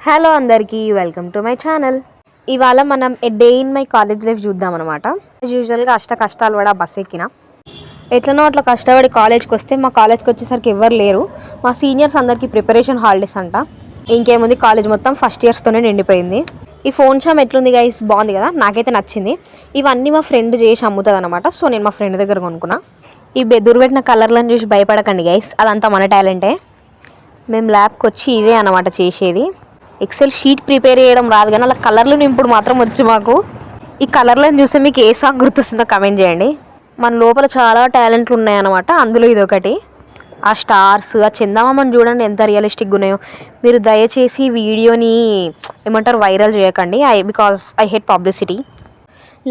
Hello అందరికీ welcome to my channel. ఇవాళ మనం a day in my college life చూద్దాం అనమాట. యూజువల్గా కష్టాలు పడి బస్ ఎక్కిన ఎట్లనో అట్లా కష్టపడి కాలేజ్కి వస్తే మా కాలేజ్కి వచ్చేసరికి ఎవరు లేరు. మా సీనియర్స్ అందరికీ ప్రిపరేషన్ హాలిడేస్ అంట. ఇంకేముంది, కాలేజ్ మొత్తం ఫస్ట్ ఇయర్స్తోనే నిండిపోయింది. ఈ ఫోన్ షామ్ ఎట్లుంది గైస్, బాగుంది కదా, నాకైతే నచ్చింది. ఇవన్నీ మా ఫ్రెండ్ చేసి అమ్ముతుంది అనమాట. సో నేను మా ఫ్రెండ్ దగ్గర కొనుక్కున్నా. ఈ బెదురు పెట్టిన కలర్లను చూసి భయపడకండి గైస్, అదంతా మన టాలెంటే. మేము ల్యాబ్కి వచ్చి ఇవే అనమాట చేసేది. ఎక్సెల్ షీట్ ప్రిపేర్ చేయడం రాదు కానీ అలా కలర్లు నింపుడు మాత్రం వచ్చు మాకు. ఈ కలర్లను చూస్తే మీకు ఏ సాంగ్ గుర్తొస్తుందో కమెంట్ చేయండి. మన లోపల చాలా టాలెంట్లు ఉన్నాయన్నమాట, అందులో ఇది ఒకటి. ఆ స్టార్స్, ఆ చందమామని చూడండి ఎంత రియలిస్టిక్గా ఉన్నాయో. మీరు దయచేసి వీడియోని ఏమంటారు వైరల్ చేయకండి, బికాస్ ఐ హేట్ పబ్లిసిటీ.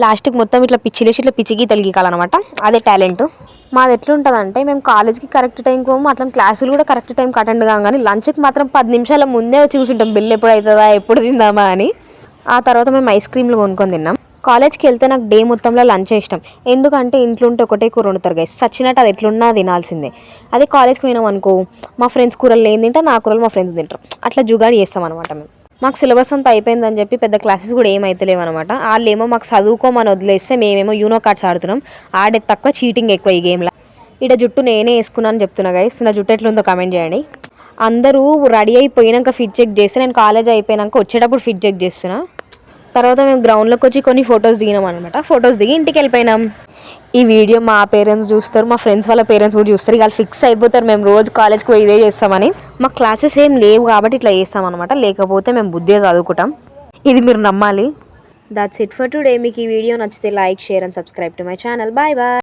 లాస్ట్కి మొత్తం ఇట్లా పిచ్చిలేసి ఇట్లా పిచ్చి గీతలు గీకాలన్నమాట, అదే టాలెంట్. మాది ఎట్లుంటుందంటే మేము కాలేజ్కి కరెక్ట్ టైంకి పోము, అట్లా క్లాసులు కూడా కరెక్ట్ టైంకి అటెండ్ కాం, కానీ లంచ్కి మాత్రం 10 నిమిషాల ముందే చూసుంటాం బిల్ ఎప్పుడు అవుతుందా, ఎప్పుడు తిందామా అని. ఆ తర్వాత మేము ఐస్ క్రీమ్లు కొనుక్కొని తిన్నాం. కాలేజ్కి వెళ్తే నాకు డే మొత్తంలో లంచ్ ఇష్టం. ఎందుకంటే ఇంట్లో ఉంటే ఒకటే కూర వండుతారు గైస్, సచ్చినట్టు అది ఎట్లున్నా తినాల్సిందే. అదే కాలేజ్కి పోయినాం అనుకో, మా ఫ్రెండ్స్ కూరలు నేను తింటా, నా కూరలు మా ఫ్రెండ్స్ తింటారు, అట్లా జుగాడి చేస్తాం అనమాట మేము. మాకు సిలబస్ అంతా అయిపోయిందని చెప్పి పెద్ద క్లాసెస్ కూడా ఏమైతలేవు అనమాట. వాళ్ళేమో మాకు చదువుకోమని వదిలేస్తే మేమేమో యూనో కార్డ్స్ ఆడుతున్నాం. ఆడే తక్కువ, చీటింగ్ ఎక్కువ ఈ గేమ్లో. ఇక్కడ జుట్టు నేనే వేసుకున్నాను చెప్తున్నా గైస్, నా జుట్టు ఎట్లుందో కామెంట్ చేయండి. అందరూ రెడీ అయిపోయినాక ఫిట్ చెక్ చేస్తే నేను కాలేజ్ అయిపోయినాక వచ్చేటప్పుడు ఫిట్ చెక్ చేస్తున్నా. తర్వాత మేము గ్రౌండ్లోకి వచ్చి కొన్ని ఫొటోస్ దిగినాం అనమాట. ఫొటోస్ దిగి ఇంటికి వెళ్ళిపోయినాం. ఈ వీడియో మా పేరెంట్స్ చూస్తారు, మా ఫ్రెండ్స్ వాళ్ళ పేరెంట్స్ కూడా చూస్తారు. ఇక ఫిక్స్ అయిపోతారు మేము రోజు కాలేజ్కి పోయి ఇదే చేస్తామని. మా క్లాసెస్ ఏం లేవు కాబట్టి ఇట్లా చేస్తాం అనమాట, లేకపోతే మేము బుద్ధిగా చదువుకుంటాం. ఇది మీరు నమ్మాలి. That's it for today. మీకు ఈ వీడియో నచ్చితే like, share and subscribe to my channel. Bye bye.